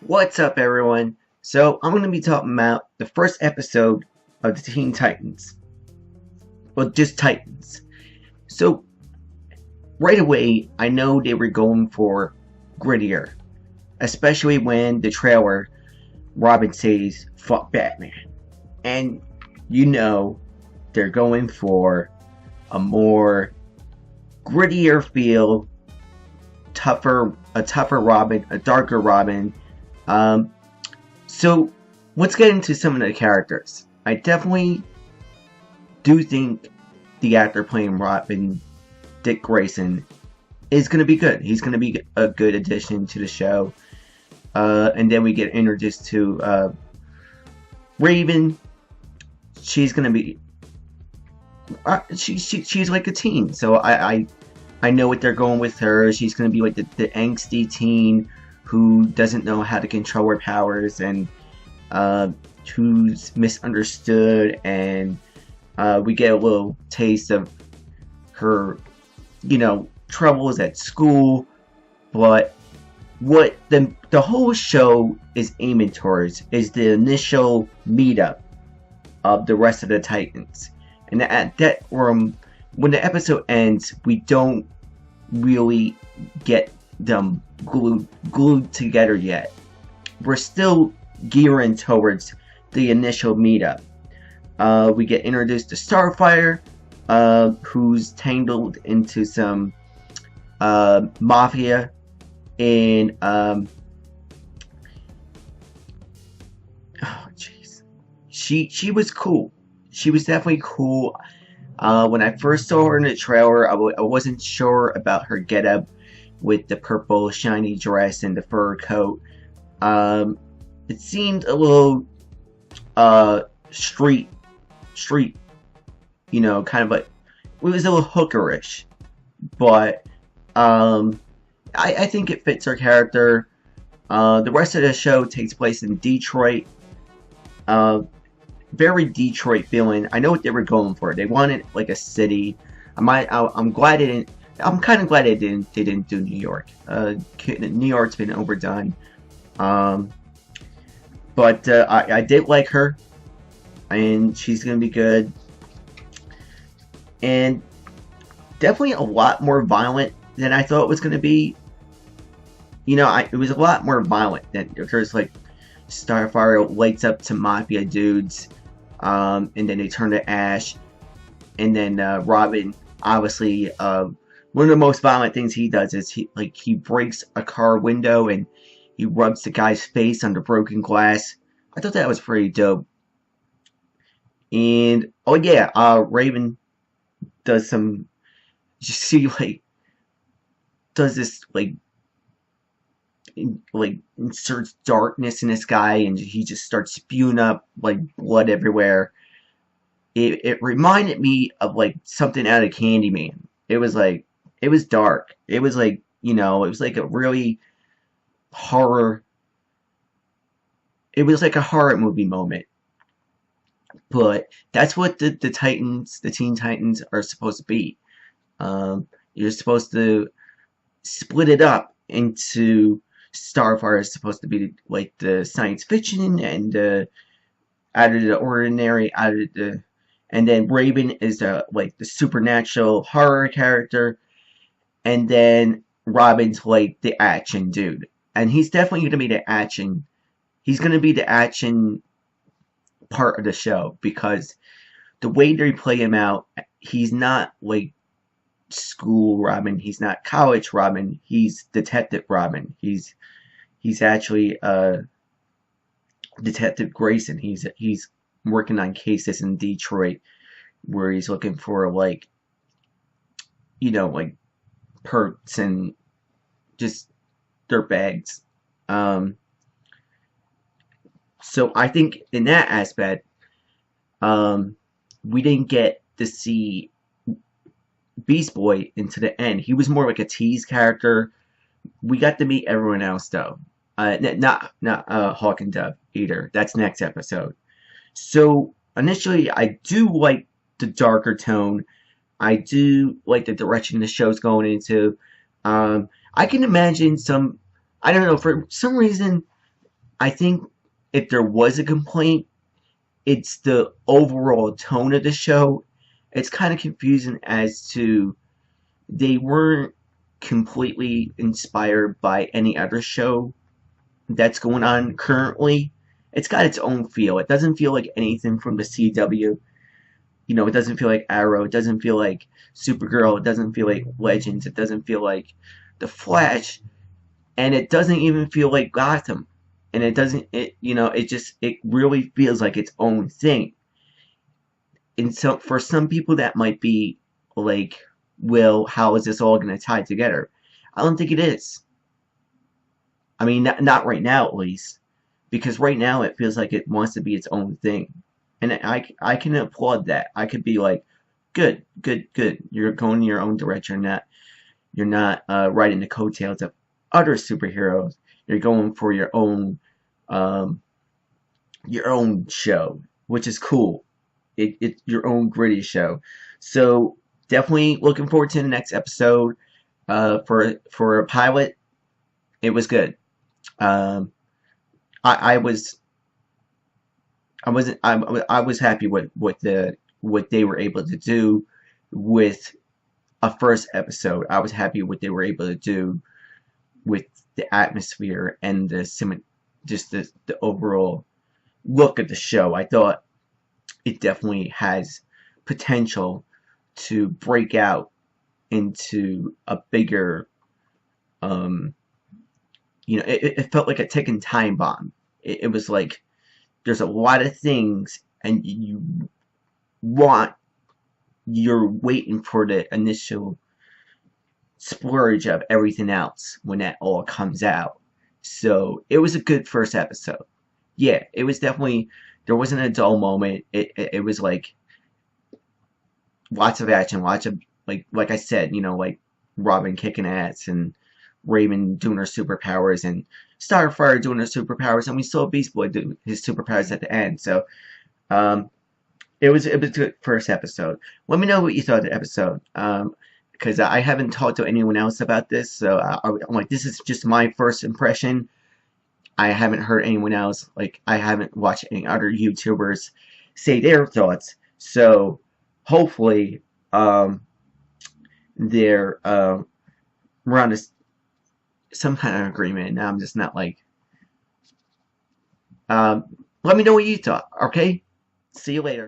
What's up, everyone? So, I'm going to be talking about the first episode of the Teen Titans. Well, just Titans. So, right away, I know they were going for grittier, especially when the trailer Robin says, fuck Batman. And you know, they're going for a more grittier feel, a tougher Robin, a darker Robin. Um, So, let's get into some of the characters. I definitely do think the actor playing Robin, Dick Grayson, is going to be good. He's going to be a good addition to the show. And then we get introduced to Raven. She's going to be. She's like a teen, so I know what they're going with her. She's going to be like the angsty teen who doesn't know how to control her powers and who's misunderstood, and we get a little taste of her, troubles at school. But what the whole show is aiming towards is the initial meetup of the rest of the Titans, and at that when the episode ends, we don't really get them glued together yet. We're still gearing towards the initial meetup. We get introduced to Starfire, who's tangled into some mafia, and oh jeez, she was cool. She was definitely cool. When I first saw her in the trailer, I wasn't sure about her getup with the purple shiny dress and the fur coat. It seemed a little street, kind of like it was a little hookerish, but I think it fits her character. The rest of the show takes place in Detroit. Very Detroit feeling. I know what they were going for. They wanted like a city. I'm glad it didn't. I'm kind of glad they didn't do New York. New York's been overdone. But I did like her, and she's gonna be good. And definitely a lot more violent than I thought it was gonna be. It was a lot more violent than there's like Starfire lights up to mafia dudes, and then they turn to ash, and then Robin, obviously, one of the most violent things he does is he breaks a car window and he rubs the guy's face on the broken glass. I thought that was pretty dope. And oh yeah, Raven does some. She does this inserts darkness in this guy, and he just starts spewing up like blood everywhere. It reminded me of like something out of Candyman. It was dark. It was it was like a really horror. It was like a horror movie moment. But that's what the Titans, the Teen Titans, are supposed to be. You're supposed to split it up into Starfire is supposed to be like the science fiction and out of the ordinary, and then Raven is like the supernatural horror character, and then Robin's like the action dude, and he's definitely gonna be the action. He's gonna be the action part of the show because the way they play him out, he's not like school Robin. He's not college Robin. He's detective Robin. He's actually Detective Grayson. He's working on cases in Detroit where he's looking for like perks and just dirtbags. So I think in that aspect, we didn't get to see Beast Boy into the end. He was more like a tease character. We got to meet everyone else though. Not Hawk and Dove either. That's next episode. So initially, I do like the darker tone. I do like the direction the show's going into. I can imagine some. I don't know, for some reason, I think if there was a complaint, it's the overall tone of the show. It's kind of confusing as to they weren't completely inspired by any other show that's going on currently. It's got its own feel. It doesn't feel like anything from the CW. It doesn't feel like Arrow. It doesn't feel like Supergirl. It doesn't feel like Legends. It doesn't feel like The Flash. And it doesn't even feel like Gotham. And it doesn't, it really feels like its own thing. And so for some people, that might be like, well, how is this all going to tie together? I don't think it is. I mean, not right now, at least. Because right now it feels like it wants to be its own thing. And I can applaud that. I could be like, good, good, good. You're going in your own direction. You're not riding the coattails of other superheroes. You're going for um, your own show, which is cool. It's your own gritty show. So definitely looking forward to the next episode. For a pilot, it was good. Um, I was I was happy with what they were able to do with a first episode. I was happy what they were able to do with the atmosphere and just the overall look of the show. I thought it definitely has potential to break out into a bigger, um, it felt like a ticking time bomb. It was like there's a lot of things, and want you're waiting for the initial splurge of everything else when that all comes out. So it was a good first episode. Yeah, it was definitely, there wasn't a dull moment. It was like lots of action, lots of like I said, like Robin kicking ass and Raven doing her superpowers and Starfire doing her superpowers, and we saw Beast Boy do his superpowers at the end. So um, it was a good first episode. Let me know what you thought of the episode. Because I haven't talked to anyone else about this, so I'm like, this is just my first impression. I haven't heard anyone else, like, I haven't watched any other YouTubers say their thoughts. So hopefully, they're we're on some kind of agreement. Now I'm just not like, let me know what you thought. Okay, see you later.